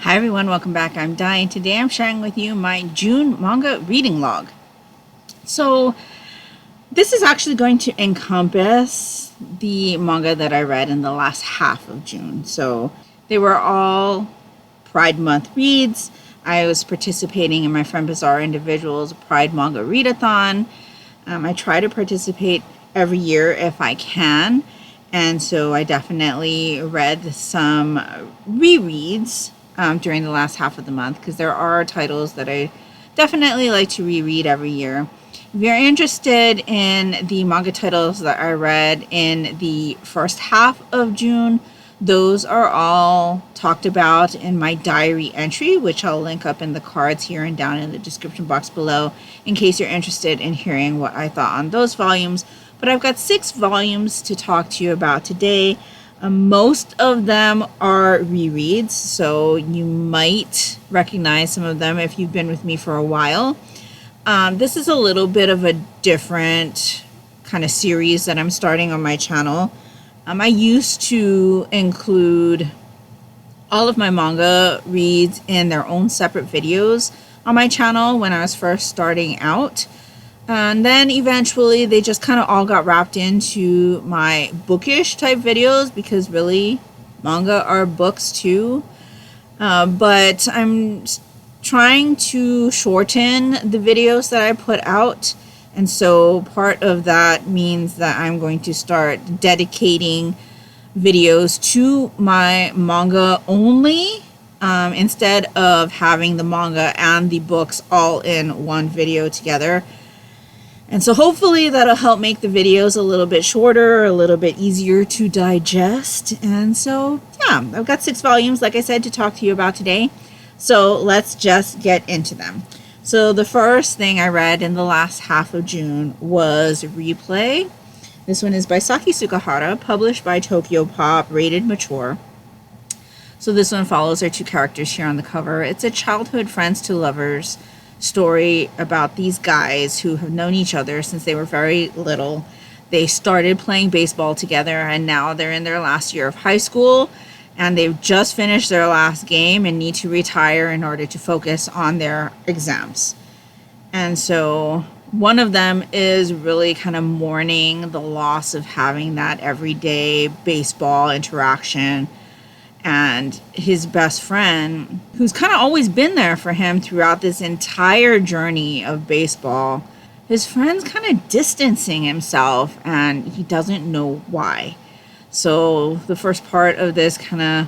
Hi everyone, welcome back. I'm Di, and today I'm sharing with you my June manga reading log. So this is actually going to encompass the manga that I read in the last half of June. So they were all Pride Month reads. I was participating in my friend Bazaar Individual's Pride Manga Readathon. I try to participate every year if I can. And so I definitely read some rereads during the last half of the month, because there are titles that I definitely like to reread every year. If you're interested in the manga titles that I read in the first half of June, those are all talked about in my diary entry, which I'll link up in the cards here and down in the description box below in case you're interested in hearing what I thought on those volumes. But I've got 6 volumes to talk to you about today. Most of them are rereads, so you might recognize some of them if you've been with me for a while. This is a little bit of a different kind of series that I'm starting on my channel. I used to include all of my manga reads in their own separate videos on my channel when I was first starting out. And then eventually they just kind of all got wrapped into my bookish type videos, because really manga are books too. But I'm trying to shorten the videos that I put out. And so part of that means that I'm going to start dedicating videos to my manga only, instead of having the manga and the books all in one video together. And so hopefully that'll help make the videos a little bit shorter, a little bit easier to digest. And so, yeah, I've got 6 volumes, like I said, to talk to you about today. So let's just get into them. So the first thing I read in the last half of June was Replay. This one is by Saki Tsukahara, published by Tokyo Pop, rated mature. So this one follows our 2 characters here on the cover. It's a childhood friends to lovers story about these guys who have known each other since they were very little. They started playing baseball together, and now they're in their last year of high school, and they've just finished their last game and need to retire in order to focus on their exams. And so one of them is really kind of mourning the loss of having that everyday baseball interaction. And his best friend, who's kind of always been there for him throughout this entire journey of baseball, his friend's kind of distancing himself, and he doesn't know why. So the first part of this kind of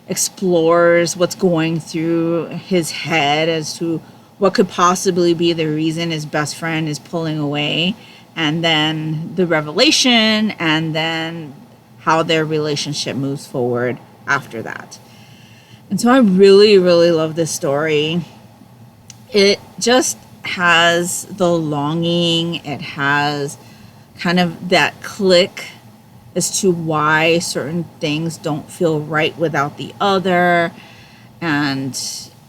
explores what's going through his head as to what could possibly be the reason his best friend is pulling away, and then the revelation, and then how their relationship moves forward after that. And so I really, really love this story. It just has the longing, it has kind of that click as to why certain things don't feel right without the other. And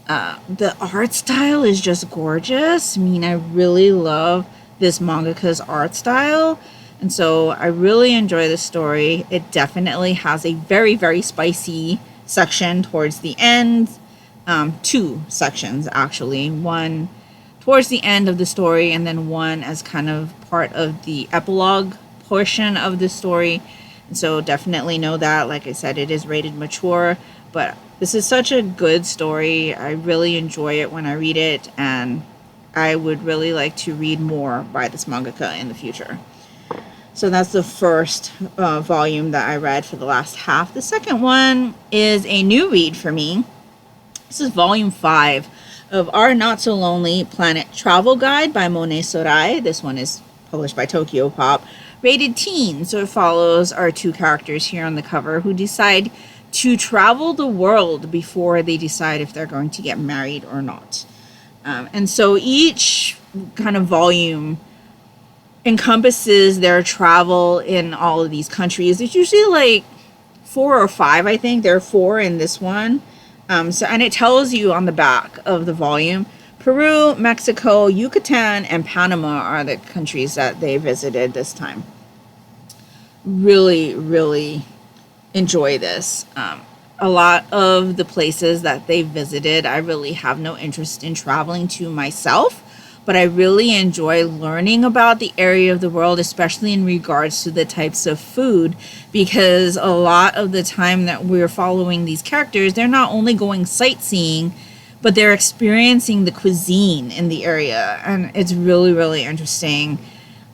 the art style is just gorgeous. I mean, I really love this mangaka's art style. And so I really enjoy this story. It definitely has a very, very spicy section towards the end. 2 sections, actually. One towards the end of the story, and then one as kind of part of the epilogue portion of the story. And so definitely know that. Like I said, it is rated mature. But this is such a good story. I really enjoy it when I read it. And I would really like to read more by this mangaka in the future. So that's the first volume that I read for the last half. The second one is a new read for me. This is volume 5 of Our Not So Lonely Planet Travel Guide by Mone Sorai. This one is published by Tokyo Pop, rated teen. So it follows our 2 characters here on the cover who decide to travel the world before they decide if they're going to get married or not. And so each kind of volume encompasses their travel in all of these countries. It's usually like 4 or 5, I think. There are 4 in this one. And it tells you on the back of the volume, Peru, Mexico, Yucatan, and Panama are the countries that they visited this time. Really, really enjoy this. a lot of the places that they visited, I really have no interest in traveling to myself, but I really enjoy learning about the area of the world, especially in regards to the types of food, because a lot of the time that we're following these characters, they're not only going sightseeing, but they're experiencing the cuisine in the area, and it's really, really interesting.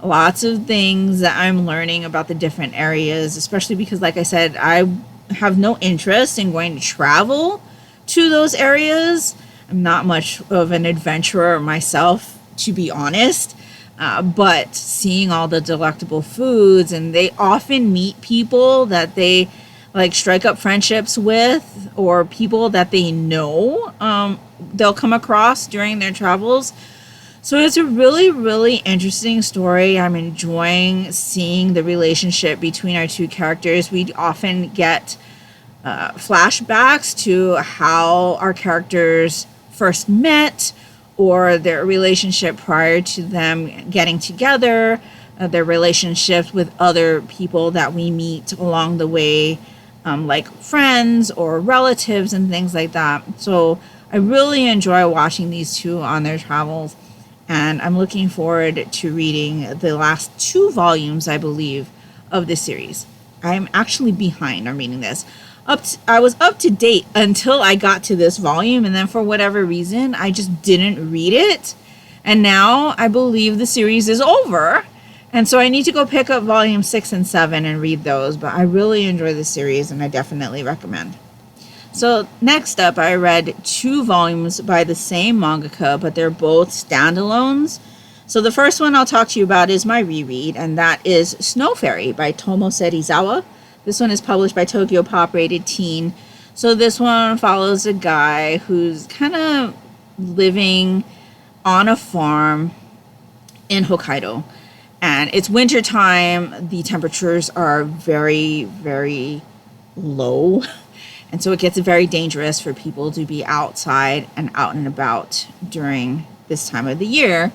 Lots of things that I'm learning about the different areas, especially because, like I said, I have no interest in going to travel to those areas. I'm not much of an adventurer myself, to be honest. But seeing all the delectable foods, and they often meet people that they like strike up friendships with, or people that they know they'll come across during their travels. So it's a really, really interesting story. I'm enjoying seeing the relationship between our two characters. We often get flashbacks to how our characters first met, or their relationship prior to them getting together, their relationships with other people that we meet along the way, like friends or relatives and things like that. So I really enjoy watching these two on their travels, and I'm looking forward to reading the last 2 volumes, I believe, of this series. I'm actually behind on reading this. I was up to date until I got to this volume, and then for whatever reason, I just didn't read it. And now I believe the series is over. And so I need to go pick up volume 6 and 7 and read those. But I really enjoy the series, and I definitely recommend. So next up, I read 2 volumes by the same mangaka, but they're both standalones. So the first one I'll talk to you about is my reread, and that is Snow Fairy by Tomo Serizawa. This one is published by Tokyo Pop, rated teen. So this one follows a guy who's kind of living on a farm in Hokkaido. And it's winter time. The temperatures are very, very low. And so it gets very dangerous for people to be outside and out and about during this time of the year.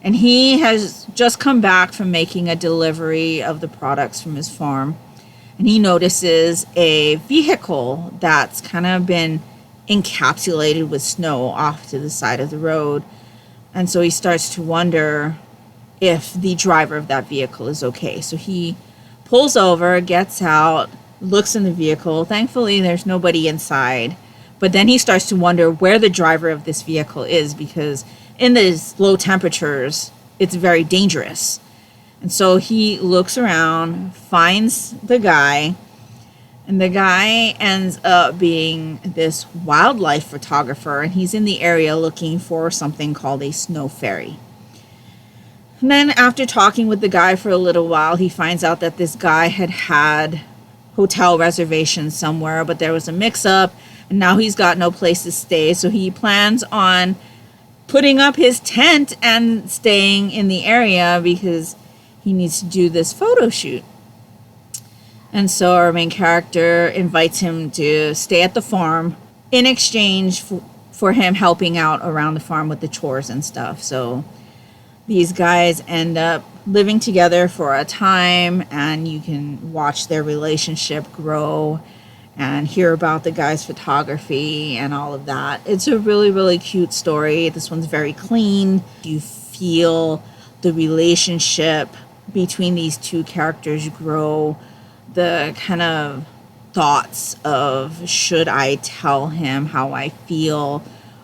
And he has just come back from making a delivery of the products from his farm. And he notices a vehicle that's kind of been encapsulated with snow off to the side of the road. And so he starts to wonder if the driver of that vehicle is okay. So he pulls over, gets out, looks in the vehicle. Thankfully, there's nobody inside. But then he starts to wonder where the driver of this vehicle is, because in these low temperatures, it's very dangerous. And so he looks around, finds the guy, and the guy ends up being this wildlife photographer, and he's in the area looking for something called a snow fairy. And then after talking with the guy for a little while, he finds out that this guy had hotel reservations somewhere, but there was a mix-up, and now he's got no place to stay, so he plans on putting up his tent and staying in the area because he needs to do this photo shoot. And so our main character invites him to stay at the farm in exchange for him helping out around the farm with the chores and stuff. So these guys end up living together for a time, and you can watch their relationship grow and hear about the guy's photography and all of that. It's a really, really cute story. This one's very clean. You feel the relationship between these two characters grow, the kind of thoughts of, should I tell him how I feel,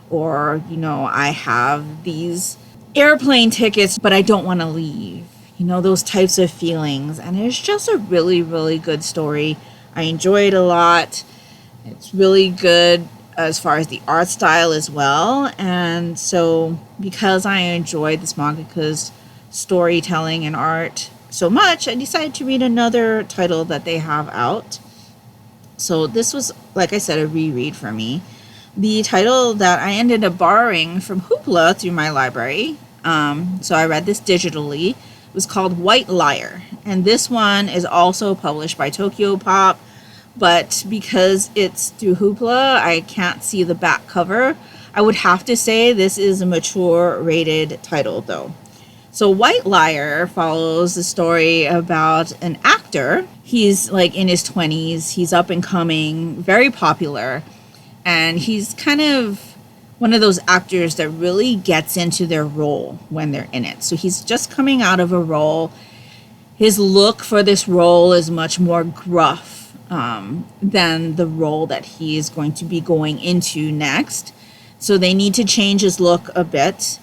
or, I have these airplane tickets, but I don't want to leave, those types of feelings. And it's just a really, really good story. I enjoy it a lot. It's really good as far as the art style as well. And so because I enjoyed this mangaka's storytelling and art so much, I decided to read another title that they have out. So this was, like I said, a reread for me. The title that I ended up borrowing from Hoopla through my library, so I read this digitally, was called White Liar. And this one is also published by Tokyo Pop, but because it's through Hoopla, I can't see the back cover. I would have to say this is a mature rated title though. So White Liar follows the story about an actor. He's like in his 20s. He's up and coming, very popular. And he's kind of one of those actors that really gets into their role when they're in it. So he's just coming out of a role. His look for this role is much more gruff than the role that he is going to be going into next. So they need to change his look a bit.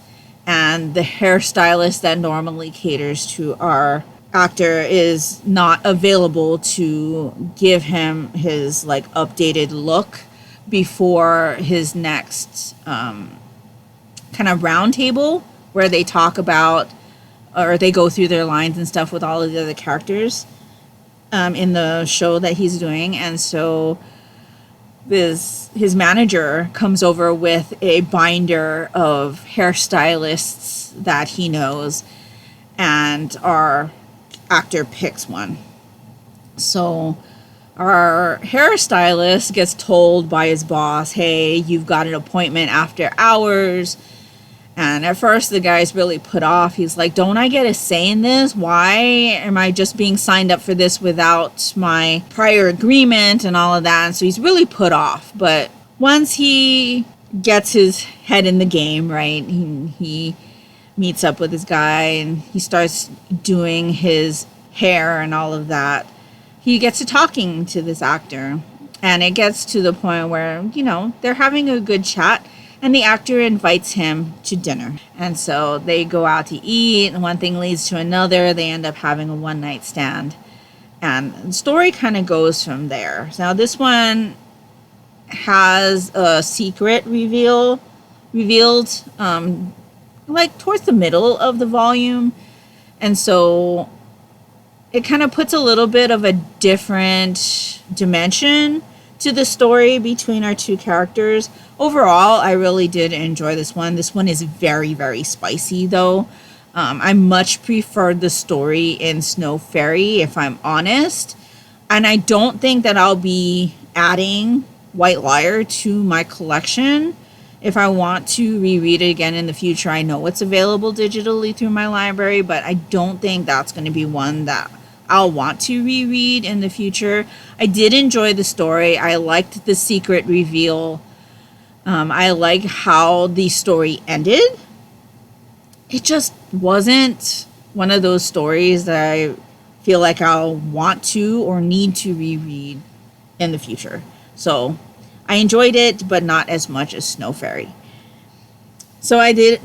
And the hairstylist that normally caters to our actor is not available to give him his like updated look before his next kind of round table where they talk about or they go through their lines and stuff with all of the other characters in the show that he's doing. And so his manager comes over with a binder of hairstylists that he knows, and our actor picks one. So our hairstylist gets told by his boss, hey, you've got an appointment after hours. And at first the guy's really put off. He's like, don't I get a say in this? Why am I just being signed up for this without my prior agreement and all of that? And so he's really put off. But once he gets his head in the game, right, he meets up with this guy and he starts doing his hair and all of that. He gets to talking to this actor. And it gets to the point where, you know, they're having a good chat. And the actor invites him to dinner. And so they go out to eat, and one thing leads to another. They end up having a one-night stand. And the story kind of goes from there. Now, this one has a secret revealed, like towards the middle of the volume. And so it kind of puts a little bit of a different dimension to the story between our two characters. Overall, I really did enjoy this one. This one is very, very spicy, though. I much preferred the story in Snow Fairy, if I'm honest. And I don't think that I'll be adding White Liar to my collection. If I want to reread it again in the future, I know it's available digitally through my library, but I don't think that's going to be one that I'll want to reread in the future. I did enjoy the story. I liked the secret reveal. I like how the story ended. It just wasn't one of those stories that I feel like I'll want to or need to reread in the future. So I enjoyed it, but not as much as Snow Fairy. So I did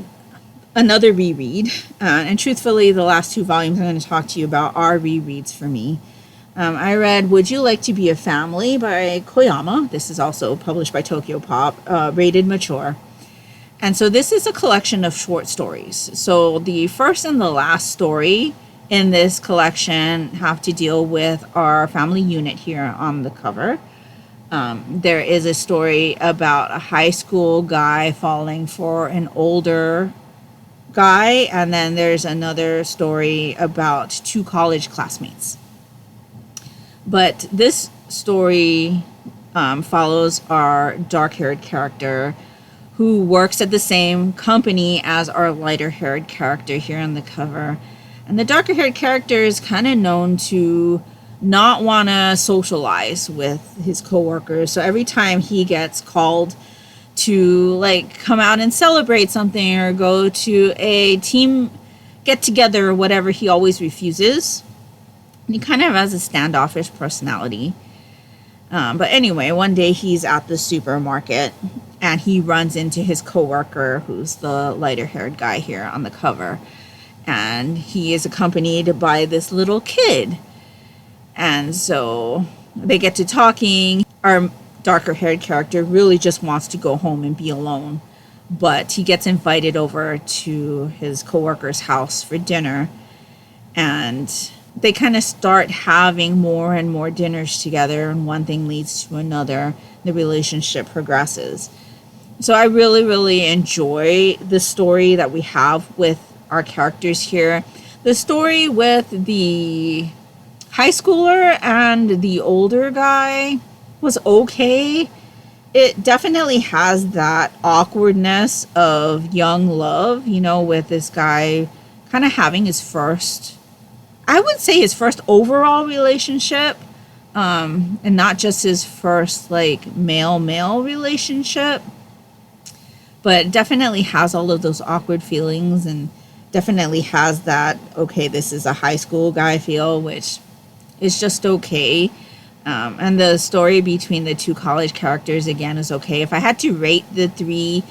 another reread, and truthfully, the last two volumes I'm going to talk to you about are rereads for me. I read Would You Like to Be a Family by Koyama. This is also published by Tokyo Pop, rated mature. And so this is a collection of short stories. So the first and the last story in this collection have to deal with our family unit here on the cover. There is a story about a high school guy falling for an older guy, and then there's another story about two college classmates. But this story follows our dark-haired character who works at the same company as our lighter-haired character here on the cover. And the darker-haired character is kind of known to not want to socialize with his coworkers. So every time he gets called to like come out and celebrate something or go to a team get-together or whatever, he always refuses. He kind of has a standoffish personality. But anyway, one day he's at the supermarket and he runs into his coworker, who's the lighter-haired guy here on the cover. And he is accompanied by this little kid. And so they get to talking. Our darker-haired character really just wants to go home and be alone. But he gets invited over to his coworker's house for dinner. And they kind of start having more and more dinners together, and one thing leads to another. The relationship progresses. So I really, really enjoy the story that we have with our characters here. The story with the high schooler and the older guy was okay. It definitely has that awkwardness of young love, you know, with this guy kind of having his first, I would say his first overall relationship, and not just his first like male relationship, but definitely has all of those awkward feelings and definitely has that, okay, this is a high school guy feel, which is just okay. And the story between the two college characters, again, is okay. If I had to rate the three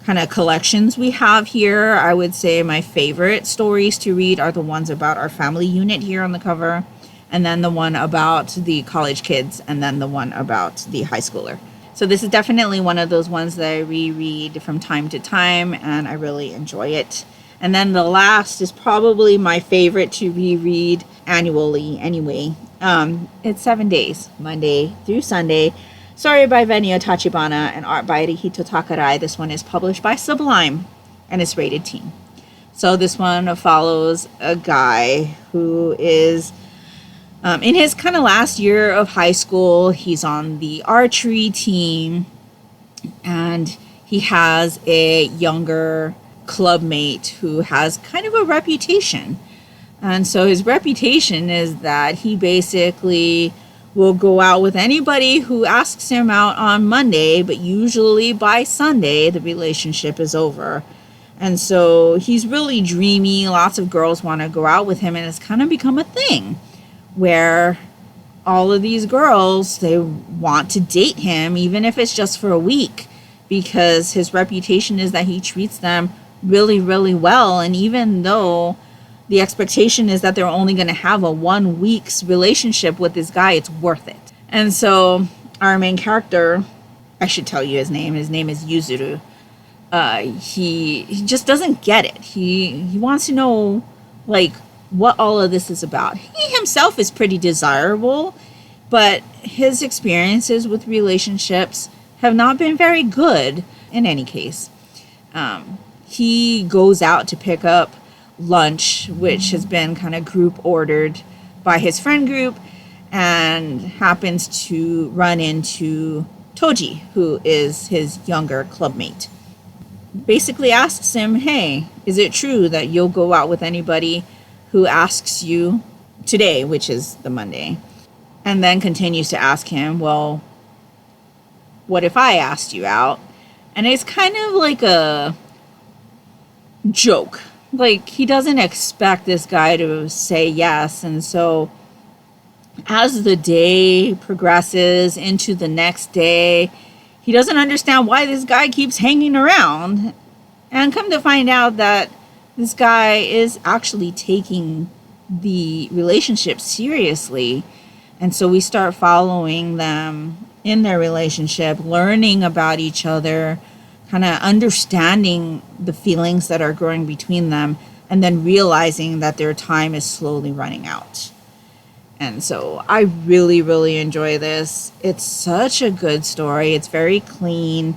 kind of collections we have here, I would say my favorite stories to read are the ones about our family unit here on the cover, and then the one about the college kids, and then the one about the high schooler. So this is definitely one of those ones that I reread from time to time, and I really enjoy it. And then the last is probably my favorite to reread annually anyway. It's 7 days, Monday through Sunday. Story by Venio, Tachibana, and art by Rihito Takarai. This one is published by Sublime, and it's rated teen. So this one follows a guy who is in his kind of last year of high school. He's on the archery team, and he has a younger clubmate who has kind of a reputation. And so his reputation is that he basically will go out with anybody who asks him out on Monday, but usually by Sunday, the relationship is over. And so he's really dreamy. Lots of girls want to go out with him, and it's kind of become a thing where all of these girls, they want to date him, even if it's just for a week, because his reputation is that he treats them really, really well. And even though the expectation is that they're only going to have a 1 week's relationship with this guy, it's worth it. And so our main character, I should tell you his name is Yuzuru. He just doesn't get it. He wants to know like what all of this is about. He himself is pretty desirable, but his experiences with relationships have not been very good in any case. He goes out to pick up lunch, which has been kind of group ordered by his friend group, and happens to run into Toji, who is his younger clubmate. Basically asks him, hey, is it true that you'll go out with anybody who asks you today, which is the Monday? And then continues to ask him, well, what if I asked you out? And it's kind of like a joke. Like, he doesn't expect this guy to say yes. And so as the day progresses into the next day, he doesn't understand why this guy keeps hanging around. And come to find out that this guy is actually taking the relationship seriously. And so we start following them in their relationship, learning about each other, kind of understanding the feelings that are growing between them, and then realizing that their time is slowly running out. And so I really, really enjoy this. It's such a good story. It's very clean.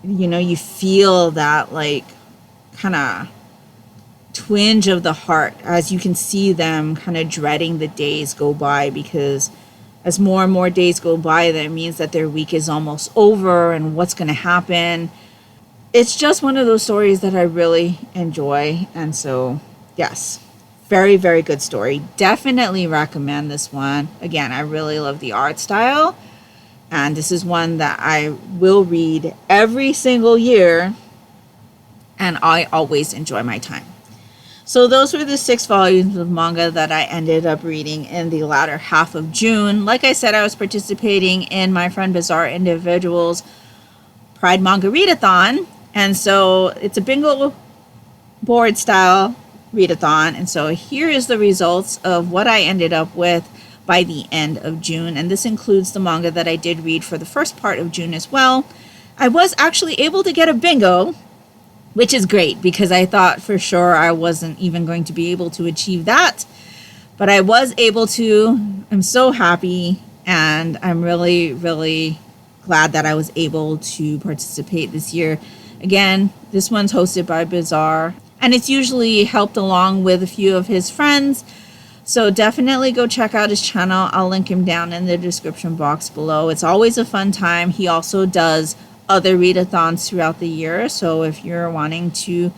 You know, you feel that like kind of twinge of the heart as you can see them kind of dreading the days go by, because as more and more days go by, that means that their week is almost over and what's going to happen. It's just one of those stories that I really enjoy. And so, yes, very, very good story. Definitely recommend this one. Again, I really love the art style. And this is one that I will read every single year. And I always enjoy my time. So those were the 6 volumes of manga that I ended up reading in the latter half of June. Like I said, I was participating in my friend Bizarre Individual's Pride Manga Readathon. And so it's a bingo board style readathon. And so here is the results of what I ended up with by the end of June. And this includes the manga that I did read for the first part of June as well. I was actually able to get a bingo, which is great because I thought for sure I wasn't even going to be able to achieve that. But I was able to. I'm so happy, and I'm really, really glad that I was able to participate this year. Again, this one's hosted by Bizarre, and it's usually helped along with a few of his friends. So definitely go check out his channel. I'll link him down in the description box below. It's always a fun time. He also does other readathons throughout the year. So if you're wanting to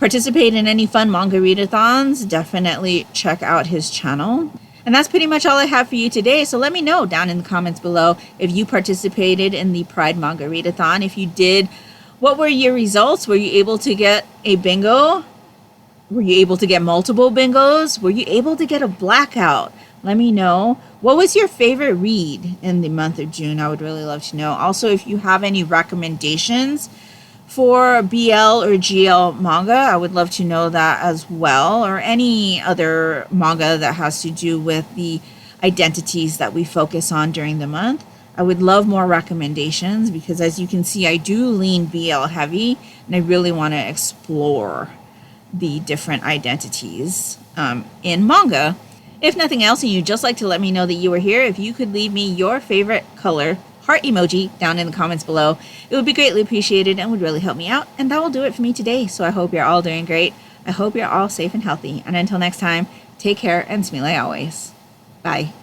participate in any fun manga readathons, definitely check out his channel. And that's pretty much all I have for you today. So let me know down in the comments below if you participated in the Pride Manga Readathon. If you did, what were your results? Were you able to get a bingo? Were you able to get multiple bingos? Were you able to get a blackout? Let me know. What was your favorite read in the month of June? I would really love to know. Also, if you have any recommendations for BL or GL manga, I would love to know that as well, or any other manga that has to do with the identities that we focus on during the month. I would love more recommendations because, as you can see, I do lean BL heavy, and I really want to explore the different identities in manga. If nothing else, and you'd just like to let me know that you were here, if you could leave me your favorite color heart emoji down in the comments below, it would be greatly appreciated and would really help me out. And that will do it for me today. So I hope you're all doing great. I hope you're all safe and healthy. And until next time, take care and smile always. Bye.